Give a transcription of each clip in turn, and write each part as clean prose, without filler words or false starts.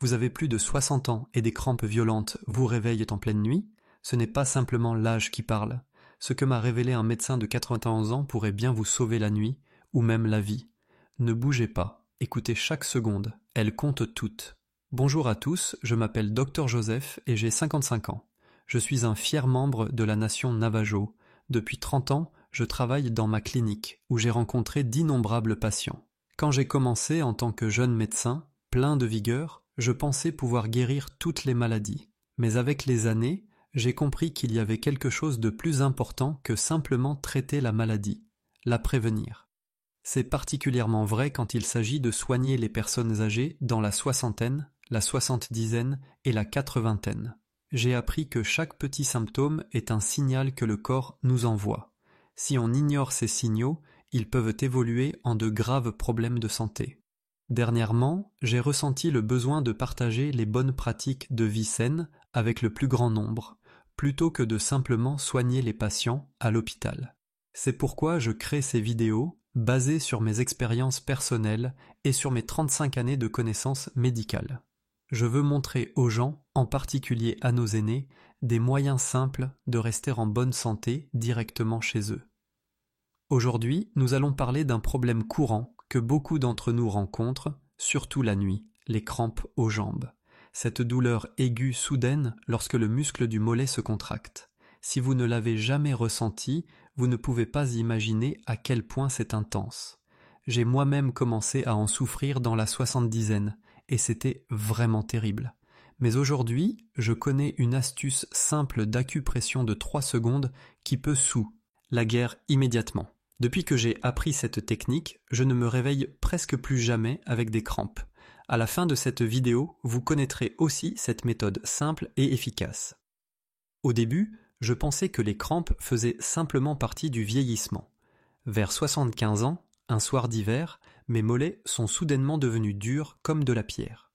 Vous avez plus de 60 ans et des crampes violentes vous réveillent en pleine nuit? Ce n'est pas simplement l'âge qui parle. Ce que m'a révélé un médecin de 91 ans pourrait bien vous sauver la nuit, ou même la vie. Ne bougez pas, écoutez chaque seconde, elle compte toutes. Bonjour à tous, je m'appelle Dr Joseph et j'ai 55 ans. Je suis un fier membre de la nation Navajo. Depuis 30 ans, je travaille dans ma clinique, où j'ai rencontré d'innombrables patients. Quand j'ai commencé en tant que jeune médecin, plein de vigueur, je pensais pouvoir guérir toutes les maladies. Mais avec les années, j'ai compris qu'il y avait quelque chose de plus important que simplement traiter la maladie, la prévenir. C'est particulièrement vrai quand il s'agit de soigner les personnes âgées dans la soixantaine, la soixante-dizaine et la quatre-vingtaine. J'ai appris que chaque petit symptôme est un signal que le corps nous envoie. Si on ignore ces signaux, ils peuvent évoluer en de graves problèmes de santé. Dernièrement, j'ai ressenti le besoin de partager les bonnes pratiques de vie saine avec le plus grand nombre, plutôt que de simplement soigner les patients à l'hôpital. C'est pourquoi je crée ces vidéos basées sur mes expériences personnelles et sur mes 35 années de connaissances médicales. Je veux montrer aux gens, en particulier à nos aînés, des moyens simples de rester en bonne santé directement chez eux. Aujourd'hui, nous allons parler d'un problème courant que beaucoup d'entre nous rencontrent, surtout la nuit, les crampes aux jambes. Cette douleur aiguë soudaine lorsque le muscle du mollet se contracte. Si vous ne l'avez jamais ressenti, vous ne pouvez pas imaginer à quel point c'est intense. J'ai moi-même commencé à en souffrir dans la soixante-dizaine, et c'était vraiment terrible. Mais aujourd'hui, je connais une astuce simple d'acupression de 3 secondes qui peut la guérir immédiatement. Depuis que j'ai appris cette technique, je ne me réveille presque plus jamais avec des crampes. À la fin de cette vidéo, vous connaîtrez aussi cette méthode simple et efficace. Au début, je pensais que les crampes faisaient simplement partie du vieillissement. Vers 75 ans, un soir d'hiver, mes mollets sont soudainement devenus durs comme de la pierre.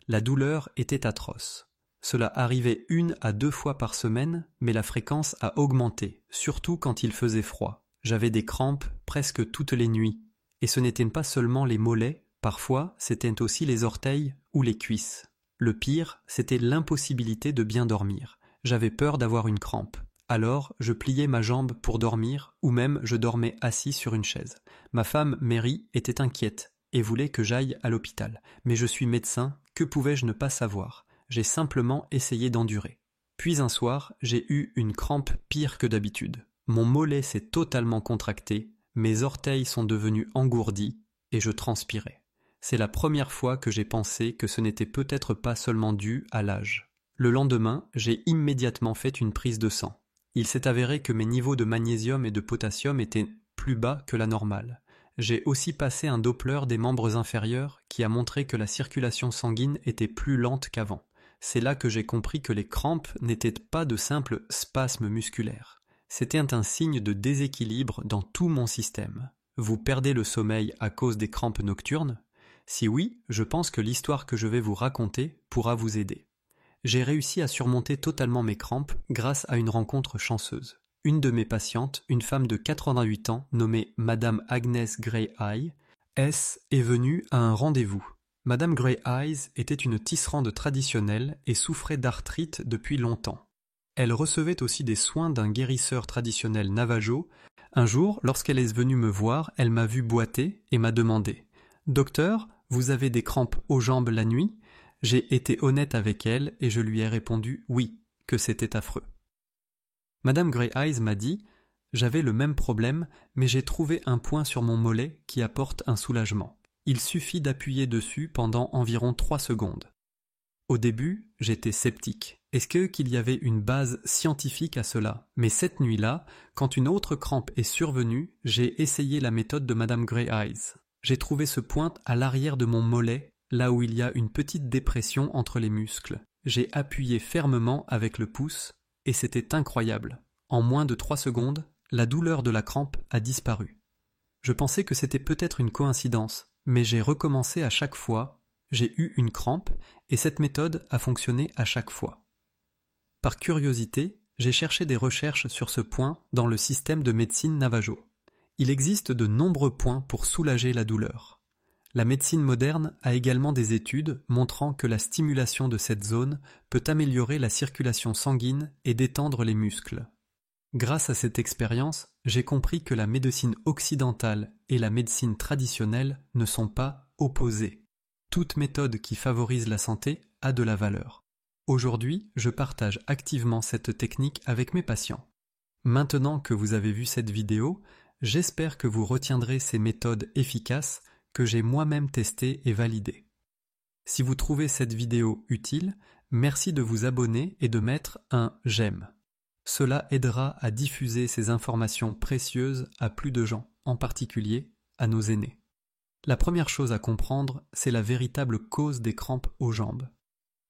La douleur était atroce. Cela arrivait 1 à 2 fois par semaine, mais la fréquence a augmenté, surtout quand il faisait froid. J'avais des crampes presque toutes les nuits, et ce n'étaient pas seulement les mollets, parfois c'était aussi les orteils ou les cuisses. Le pire, c'était l'impossibilité de bien dormir. J'avais peur d'avoir une crampe. Alors, je pliais ma jambe pour dormir, ou même je dormais assis sur une chaise. Ma femme, Mary, était inquiète et voulait que j'aille à l'hôpital. Mais je suis médecin, que pouvais-je ne pas savoir? J'ai simplement essayé d'endurer. Puis un soir, j'ai eu une crampe pire que d'habitude. Mon mollet s'est totalement contracté, mes orteils sont devenus engourdis et je transpirais. C'est la première fois que j'ai pensé que ce n'était peut-être pas seulement dû à l'âge. Le lendemain, j'ai immédiatement fait une prise de sang. Il s'est avéré que mes niveaux de magnésium et de potassium étaient plus bas que la normale. J'ai aussi passé un Doppler des membres inférieurs qui a montré que la circulation sanguine était plus lente qu'avant. C'est là que j'ai compris que les crampes n'étaient pas de simples spasmes musculaires. C'était un signe de déséquilibre dans tout mon système. Vous perdez le sommeil à cause des crampes nocturnes? Si oui, je pense que l'histoire que je vais vous raconter pourra vous aider. J'ai réussi à surmonter totalement mes crampes grâce à une rencontre chanceuse. Une de mes patientes, une femme de 88 ans nommée Madame Agnès Grey Eye, est venue à un rendez-vous. Madame Grey Eyes était une tisserande traditionnelle et souffrait d'arthrite depuis longtemps. Elle recevait aussi des soins d'un guérisseur traditionnel Navajo. Un jour, lorsqu'elle est venue me voir, elle m'a vu boiter et m'a demandé « Docteur, vous avez des crampes aux jambes la nuit ?» J'ai été honnête avec elle et je lui ai répondu « oui », que c'était affreux. Madame Grey Eyes m'a dit « J'avais le même problème, mais j'ai trouvé un point sur mon mollet qui apporte un soulagement. Il suffit d'appuyer dessus pendant environ 3 secondes. » Au début, j'étais sceptique. Est-ce qu'il y avait une base scientifique à cela? Mais cette nuit-là, quand une autre crampe est survenue, j'ai essayé la méthode de Madame Grey Eyes. J'ai trouvé ce point à l'arrière de mon mollet, là où il y a une petite dépression entre les muscles. J'ai appuyé fermement avec le pouce, et c'était incroyable. En moins de 3 secondes, la douleur de la crampe a disparu. Je pensais que c'était peut-être une coïncidence, mais j'ai recommencé à chaque fois. J'ai eu une crampe et cette méthode a fonctionné à chaque fois. Par curiosité, j'ai cherché des recherches sur ce point dans le système de médecine Navajo. Il existe de nombreux points pour soulager la douleur. La médecine moderne a également des études montrant que la stimulation de cette zone peut améliorer la circulation sanguine et détendre les muscles. Grâce à cette expérience, j'ai compris que la médecine occidentale et la médecine traditionnelle ne sont pas opposées. Toute méthode qui favorise la santé a de la valeur. Aujourd'hui, je partage activement cette technique avec mes patients. Maintenant que vous avez vu cette vidéo, j'espère que vous retiendrez ces méthodes efficaces que j'ai moi-même testées et validées. Si vous trouvez cette vidéo utile, merci de vous abonner et de mettre un « j'aime ». Cela aidera à diffuser ces informations précieuses à plus de gens, en particulier à nos aînés. La première chose à comprendre, c'est la véritable cause des crampes aux jambes.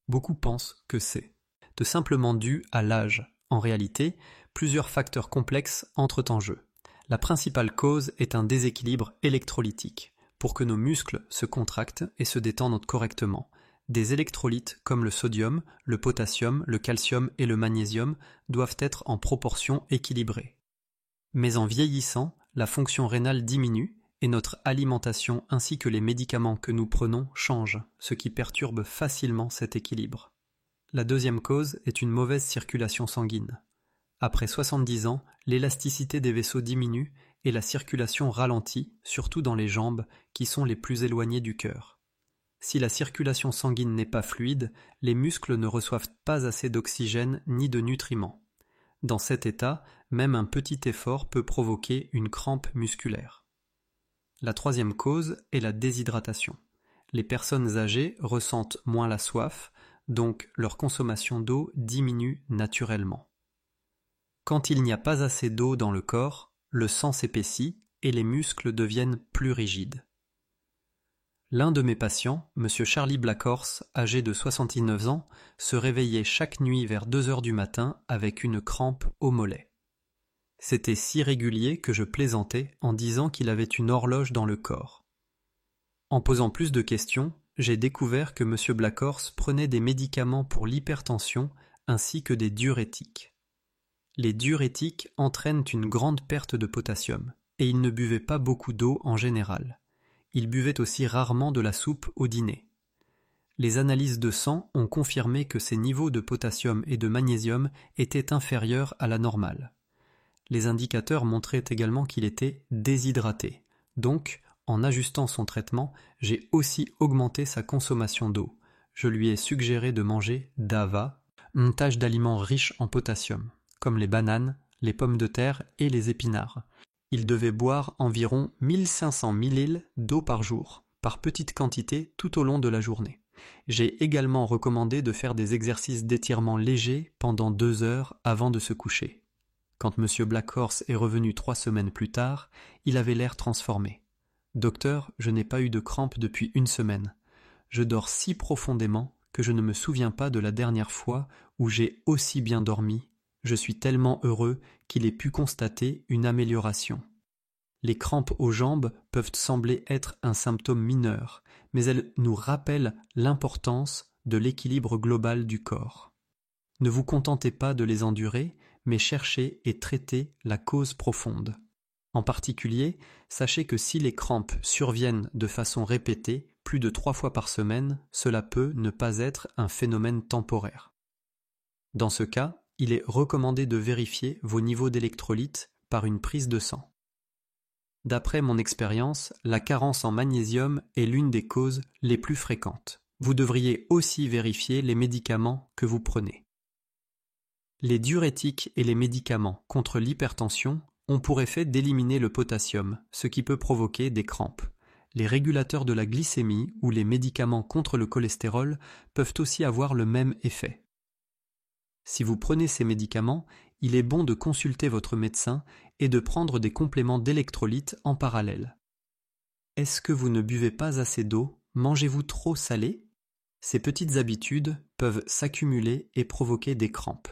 Beaucoup pensent que c'est tout simplement dû à l'âge. En réalité, plusieurs facteurs complexes entrent en jeu. La principale cause est un déséquilibre électrolytique. Pour que nos muscles se contractent et se détendent correctement, des électrolytes comme le sodium, le potassium, le calcium et le magnésium doivent être en proportion équilibrée. Mais en vieillissant, la fonction rénale diminue et notre alimentation ainsi que les médicaments que nous prenons changent, ce qui perturbe facilement cet équilibre. La deuxième cause est une mauvaise circulation sanguine. Après 70 ans, l'élasticité des vaisseaux diminue et la circulation ralentit, surtout dans les jambes, qui sont les plus éloignées du cœur. Si la circulation sanguine n'est pas fluide, les muscles ne reçoivent pas assez d'oxygène ni de nutriments. Dans cet état, même un petit effort peut provoquer une crampe musculaire. La troisième cause est la déshydratation. Les personnes âgées ressentent moins la soif, donc leur consommation d'eau diminue naturellement. Quand il n'y a pas assez d'eau dans le corps, le sang s'épaissit et les muscles deviennent plus rigides. L'un de mes patients, M. Charlie Blackhorse, âgé de 69 ans, se réveillait chaque nuit vers 2 heures du matin avec une crampe au mollet. C'était si régulier que je plaisantais en disant qu'il avait une horloge dans le corps. En posant plus de questions, j'ai découvert que M. Blackhorse prenait des médicaments pour l'hypertension ainsi que des diurétiques. Les diurétiques entraînent une grande perte de potassium, et il ne buvait pas beaucoup d'eau en général. Il buvait aussi rarement de la soupe au dîner. Les analyses de sang ont confirmé que ses niveaux de potassium et de magnésium étaient inférieurs à la normale. Les indicateurs montraient également qu'il était déshydraté. Donc, en ajustant son traitement, j'ai aussi augmenté sa consommation d'eau. Je lui ai suggéré de manger DAVA, une tâche d'aliments riches en potassium, comme les bananes, les pommes de terre et les épinards. Il devait boire environ 1500 ml d'eau par jour, par petites quantités tout au long de la journée. J'ai également recommandé de faire des exercices d'étirement légers pendant 2 heures avant de se coucher. Quand M. Blackhorse est revenu 3 semaines plus tard, il avait l'air transformé. « Docteur, je n'ai pas eu de crampes depuis 1 semaine. Je dors si profondément que je ne me souviens pas de la dernière fois où j'ai aussi bien dormi. Je suis tellement heureux qu'il ait pu constater une amélioration. » Les crampes aux jambes peuvent sembler être un symptôme mineur, mais elles nous rappellent l'importance de l'équilibre global du corps. Ne vous contentez pas de les endurer, mais cherchez et traitez la cause profonde. En particulier, sachez que si les crampes surviennent de façon répétée, plus de 3 fois par semaine, cela peut ne pas être un phénomène temporaire. Dans ce cas, il est recommandé de vérifier vos niveaux d'électrolytes par une prise de sang. D'après mon expérience, la carence en magnésium est l'une des causes les plus fréquentes. Vous devriez aussi vérifier les médicaments que vous prenez. Les diurétiques et les médicaments contre l'hypertension ont pour effet d'éliminer le potassium, ce qui peut provoquer des crampes. Les régulateurs de la glycémie ou les médicaments contre le cholestérol peuvent aussi avoir le même effet. Si vous prenez ces médicaments, il est bon de consulter votre médecin et de prendre des compléments d'électrolytes en parallèle. Est-ce que vous ne buvez pas assez d'eau? Mangez-vous trop salé? Ces petites habitudes peuvent s'accumuler et provoquer des crampes.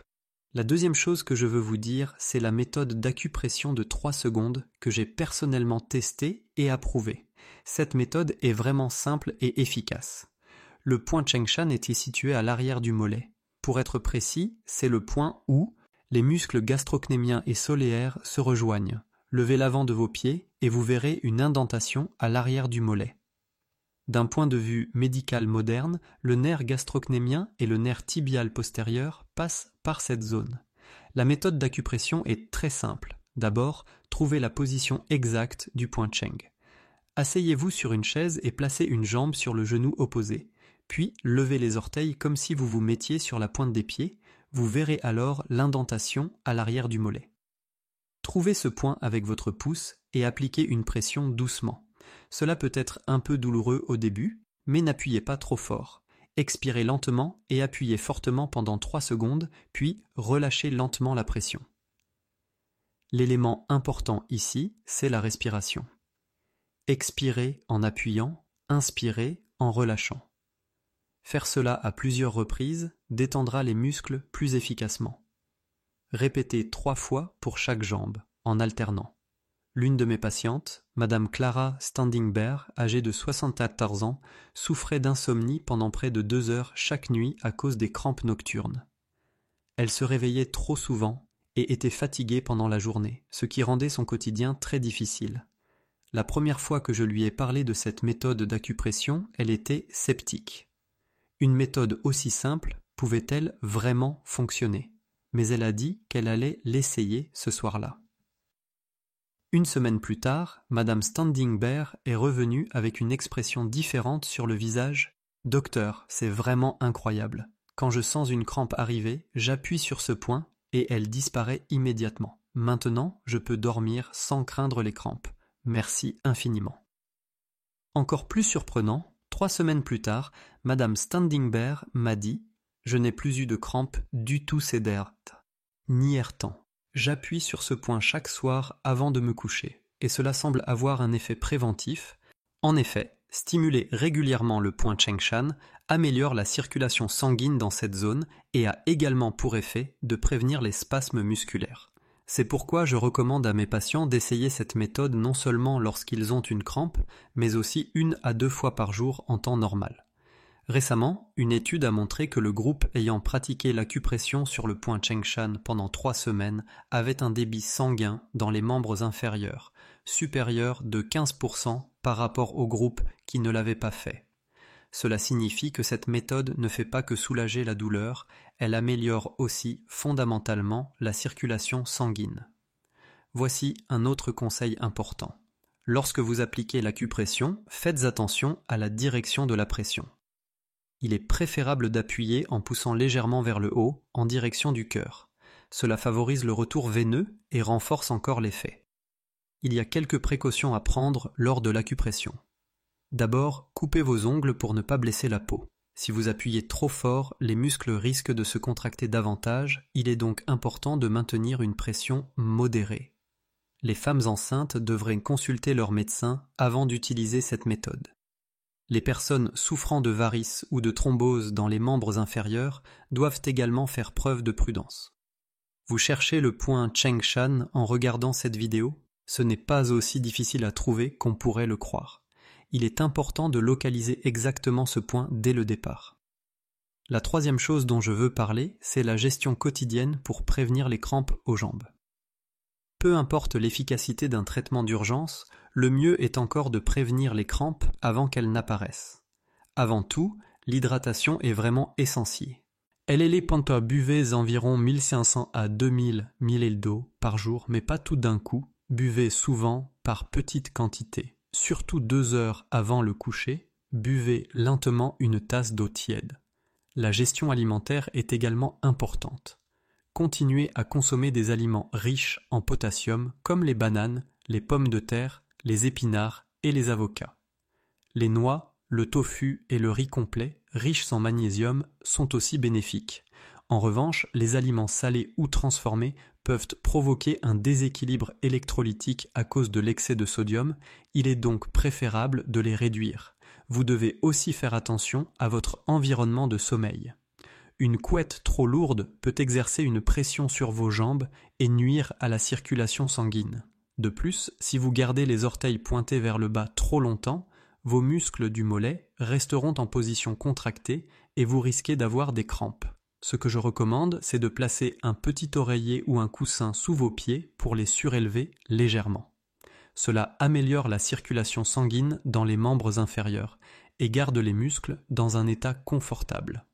La deuxième chose que je veux vous dire, c'est la méthode d'acupression de 3 secondes que j'ai personnellement testée et approuvée. Cette méthode est vraiment simple et efficace. Le point Chengshan était situé à l'arrière du mollet. Pour être précis, c'est le point où les muscles gastrocnémiens et soléaires se rejoignent. Levez l'avant de vos pieds et vous verrez une indentation à l'arrière du mollet. D'un point de vue médical moderne, le nerf gastrocnémien et le nerf tibial postérieur passent par cette zone. La méthode d'acupression est très simple. D'abord, trouvez la position exacte du point Cheng. Asseyez-vous sur une chaise et placez une jambe sur le genou opposé. Puis, levez les orteils comme si vous vous mettiez sur la pointe des pieds. Vous verrez alors l'indentation à l'arrière du mollet. Trouvez ce point avec votre pouce et appliquez une pression doucement. Cela peut être un peu douloureux au début, mais n'appuyez pas trop fort. Expirez lentement et appuyez fortement pendant 3 secondes, puis relâchez lentement la pression. L'élément important ici, c'est la respiration. Expirez en appuyant, inspirez en relâchant. Faire cela à plusieurs reprises détendra les muscles plus efficacement. Répétez 3 fois pour chaque jambe, en alternant. L'une de mes patientes, Madame Clara Standing Bear, âgée de 74 ans, souffrait d'insomnie pendant près de 2 heures chaque nuit à cause des crampes nocturnes. Elle se réveillait trop souvent et était fatiguée pendant la journée, ce qui rendait son quotidien très difficile. La première fois que je lui ai parlé de cette méthode d'acupression, elle était sceptique. Une méthode aussi simple pouvait-elle vraiment fonctionner? Mais elle a dit qu'elle allait l'essayer ce soir-là. Une semaine plus tard, Madame Standing Bear est revenue avec une expression différente sur le visage. « Docteur, c'est vraiment incroyable. Quand je sens une crampe arriver, j'appuie sur ce point et elle disparaît immédiatement. Maintenant, je peux dormir sans craindre les crampes. Merci infiniment. » Encore plus surprenant, 3 semaines plus tard, Madame Standing Bear m'a dit « Je n'ai plus eu de crampes du tout sédères, ni errant. J'appuie sur ce point chaque soir avant de me coucher, et cela semble avoir un effet préventif. En effet, stimuler régulièrement le point Cheng Shan améliore la circulation sanguine dans cette zone et a également pour effet de prévenir les spasmes musculaires. C'est pourquoi je recommande à mes patients d'essayer cette méthode non seulement lorsqu'ils ont une crampe, mais aussi 1 à 2 fois par jour en temps normal. Récemment, une étude a montré que le groupe ayant pratiqué l'acupression sur le point Cheng Shan pendant 3 semaines avait un débit sanguin dans les membres inférieurs, supérieur de 15% par rapport au groupe qui ne l'avait pas fait. Cela signifie que cette méthode ne fait pas que soulager la douleur, elle améliore aussi fondamentalement la circulation sanguine. Voici un autre conseil important. Lorsque vous appliquez l'acupression, faites attention à la direction de la pression. Il est préférable d'appuyer en poussant légèrement vers le haut, en direction du cœur. Cela favorise le retour veineux et renforce encore l'effet. Il y a quelques précautions à prendre lors de l'acupression. D'abord, coupez vos ongles pour ne pas blesser la peau. Si vous appuyez trop fort, les muscles risquent de se contracter davantage, il est donc important de maintenir une pression modérée. Les femmes enceintes devraient consulter leur médecin avant d'utiliser cette méthode. Les personnes souffrant de varices ou de thrombose dans les membres inférieurs doivent également faire preuve de prudence. Vous cherchez le point Cheng Shan en regardant cette vidéo? Ce n'est pas aussi difficile à trouver qu'on pourrait le croire. Il est important de localiser exactement ce point dès le départ. La troisième chose dont je veux parler, c'est la gestion quotidienne pour prévenir les crampes aux jambes. Peu importe l'efficacité d'un traitement d'urgence, le mieux est encore de prévenir les crampes avant qu'elles n'apparaissent. Avant tout, l'hydratation est vraiment essentielle. Buvez environ 1500 à 2000 ml d'eau par jour, mais pas tout d'un coup. Buvez souvent par petites quantités. Surtout 2 heures avant le coucher, buvez lentement une tasse d'eau tiède. La gestion alimentaire est également importante. Continuez à consommer des aliments riches en potassium comme les bananes, les pommes de terre, les épinards et les avocats. Les noix, le tofu et le riz complet, riches en magnésium, sont aussi bénéfiques. En revanche, les aliments salés ou transformés peuvent provoquer un déséquilibre électrolytique à cause de l'excès de sodium, il est donc préférable de les réduire. Vous devez aussi faire attention à votre environnement de sommeil. Une couette trop lourde peut exercer une pression sur vos jambes et nuire à la circulation sanguine. De plus, si vous gardez les orteils pointés vers le bas trop longtemps, vos muscles du mollet resteront en position contractée et vous risquez d'avoir des crampes. Ce que je recommande, c'est de placer un petit oreiller ou un coussin sous vos pieds pour les surélever légèrement. Cela améliore la circulation sanguine dans les membres inférieurs et garde les muscles dans un état confortable.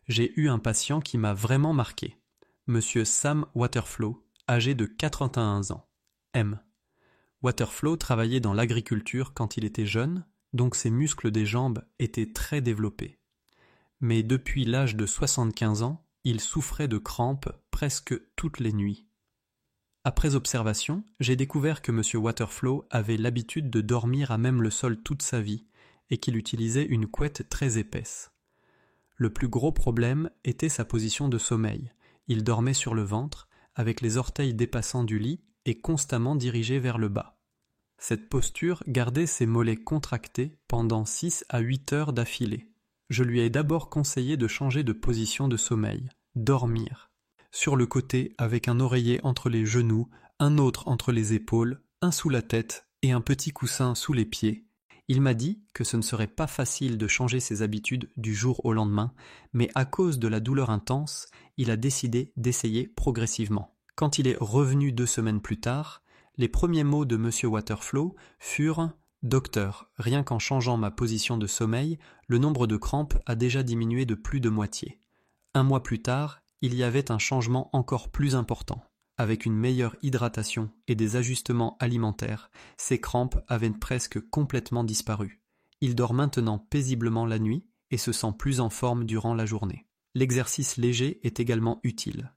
J'ai eu un patient qui m'a vraiment marqué. Monsieur Sam Waterflow, âgé de 81 ans. M. Waterflow travaillait dans l'agriculture quand il était jeune, donc ses muscles des jambes étaient très développés. Mais depuis l'âge de 75 ans, il souffrait de crampes presque toutes les nuits. Après observation, j'ai découvert que M. Waterflow avait l'habitude de dormir à même le sol toute sa vie et qu'il utilisait une couette très épaisse. Le plus gros problème était sa position de sommeil. Il dormait sur le ventre, avec les orteils dépassant du lit et constamment dirigés vers le bas. Cette posture gardait ses mollets contractés pendant 6 à 8 heures d'affilée. Je lui ai d'abord conseillé de changer de position de sommeil, dormir. Sur le côté avec un oreiller entre les genoux, un autre entre les épaules, un sous la tête et un petit coussin sous les pieds. Il m'a dit que ce ne serait pas facile de changer ses habitudes du jour au lendemain, mais à cause de la douleur intense, il a décidé d'essayer progressivement. Quand il est revenu 2 semaines plus tard, les premiers mots de M. Waterflow furent « Docteur, rien qu'en changeant ma position de sommeil, le nombre de crampes a déjà diminué de plus de moitié. » 1 mois plus tard, il y avait un changement encore plus important. Avec une meilleure hydratation et des ajustements alimentaires, ses crampes avaient presque complètement disparu. Il dort maintenant paisiblement la nuit et se sent plus en forme durant la journée. L'exercice léger est également utile.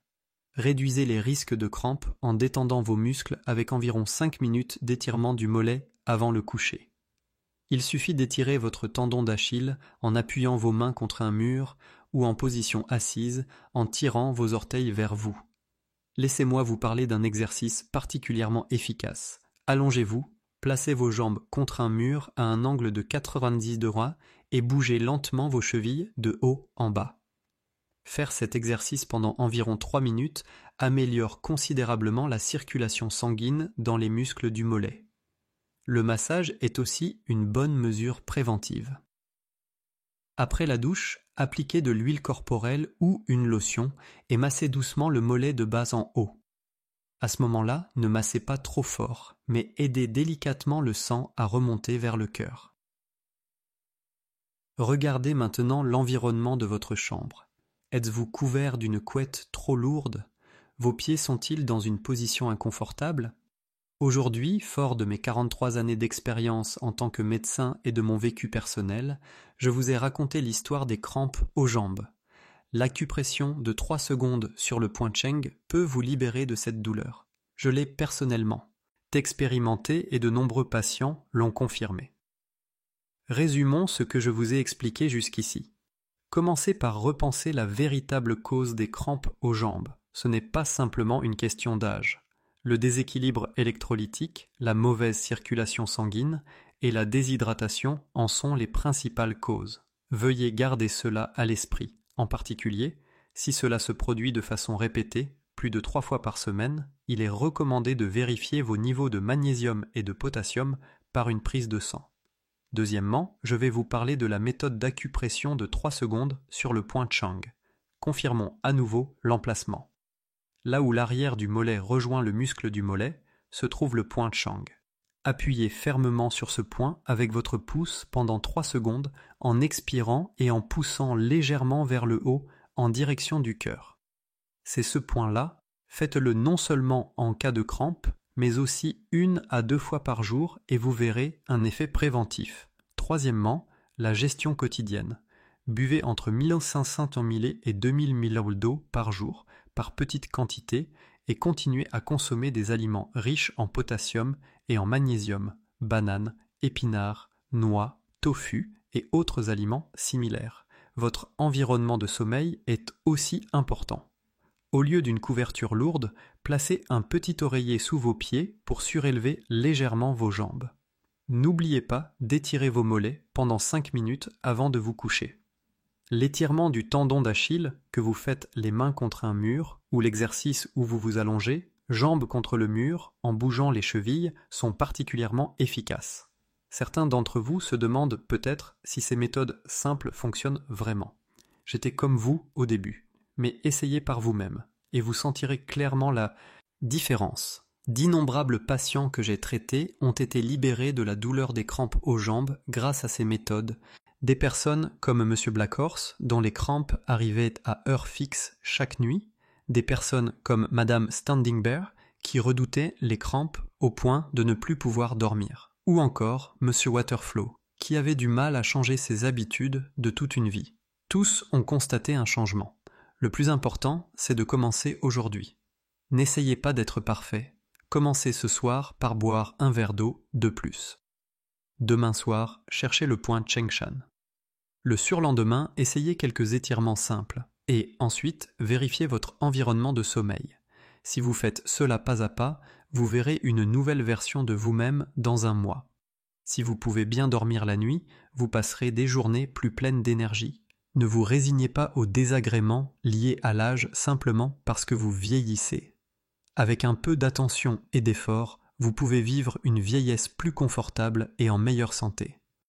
Réduisez les risques de crampes en détendant vos muscles avec environ 5 minutes d'étirement du mollet avant le coucher. Il suffit d'étirer votre tendon d'Achille en appuyant vos mains contre un mur ou en position assise en tirant vos orteils vers vous. Laissez-moi vous parler d'un exercice particulièrement efficace. Allongez-vous, placez vos jambes contre un mur à un angle de 90 degrés et bougez lentement vos chevilles de haut en bas. Faire cet exercice pendant environ 3 minutes améliore considérablement la circulation sanguine dans les muscles du mollet. Le massage est aussi une bonne mesure préventive. Après la douche, appliquez de l'huile corporelle ou une lotion et massez doucement le mollet de bas en haut. À ce moment-là, ne massez pas trop fort, mais aidez délicatement le sang à remonter vers le cœur. Regardez maintenant l'environnement de votre chambre. Êtes-vous couvert d'une couette trop lourde? Vos pieds sont-ils dans une position inconfortable? Aujourd'hui, fort de mes 43 années d'expérience en tant que médecin et de mon vécu personnel, je vous ai raconté l'histoire des crampes aux jambes. L'acupression de 3 secondes sur le point Cheng peut vous libérer de cette douleur. Je l'ai personnellement expérimenté et de nombreux patients l'ont confirmé. Résumons ce que je vous ai expliqué jusqu'ici. Commencez par repenser la véritable cause des crampes aux jambes. Ce n'est pas simplement une question d'âge. Le déséquilibre électrolytique, la mauvaise circulation sanguine et la déshydratation en sont les principales causes. Veuillez garder cela à l'esprit, en particulier, si cela se produit de façon répétée, plus de 3 fois par semaine, il est recommandé de vérifier vos niveaux de magnésium et de potassium par une prise de sang. Deuxièmement, je vais vous parler de la méthode d'acupression de 3 secondes sur le point Cheng. Confirmons à nouveau l'emplacement. Là où l'arrière du mollet rejoint le muscle du mollet, se trouve le point Cheng. Appuyez fermement sur ce point avec votre pouce pendant 3 secondes en expirant et en poussant légèrement vers le haut en direction du cœur. C'est ce point-là, faites-le non seulement en cas de crampe, mais aussi 1 à 2 fois par jour et vous verrez un effet préventif. Troisièmement, la gestion quotidienne. Buvez entre 1500 ml et 2000 ml d'eau par jour, par petites quantités, et continuez à consommer des aliments riches en potassium et en magnésium, bananes, épinards, noix, tofu et autres aliments similaires. Votre environnement de sommeil est aussi important. Au lieu d'une couverture lourde, placez un petit oreiller sous vos pieds pour surélever légèrement vos jambes. N'oubliez pas d'étirer vos mollets pendant 5 minutes avant de vous coucher. L'étirement du tendon d'Achille, que vous faites les mains contre un mur, ou l'exercice où vous vous allongez, jambes contre le mur, en bougeant les chevilles, sont particulièrement efficaces. Certains d'entre vous se demandent peut-être si ces méthodes simples fonctionnent vraiment. J'étais comme vous au début, mais essayez par vous-même, et vous sentirez clairement la différence. D'innombrables patients que j'ai traités ont été libérés de la douleur des crampes aux jambes grâce à ces méthodes, Des personnes comme M. Blackhorse, dont les crampes arrivaient à heure fixe chaque nuit, des personnes comme Mme Standing Bear, qui redoutaient les crampes au point de ne plus pouvoir dormir, ou encore M. Waterflow, qui avait du mal à changer ses habitudes de toute une vie. Tous ont constaté un changement. Le plus important, c'est de commencer aujourd'hui. N'essayez pas d'être parfait. Commencez ce soir par boire un verre d'eau de plus. Demain soir, cherchez le point Chengshan. Le surlendemain, essayez quelques étirements simples et ensuite vérifiez votre environnement de sommeil. Si vous faites cela pas à pas, vous verrez une nouvelle version de vous-même dans un mois. Si vous pouvez bien dormir la nuit, vous passerez des journées plus pleines d'énergie. Ne vous résignez pas aux désagréments liés à l'âge simplement parce que vous vieillissez. Avec un peu d'attention et d'effort, vous pouvez vivre une vieillesse plus confortable et en meilleure santé.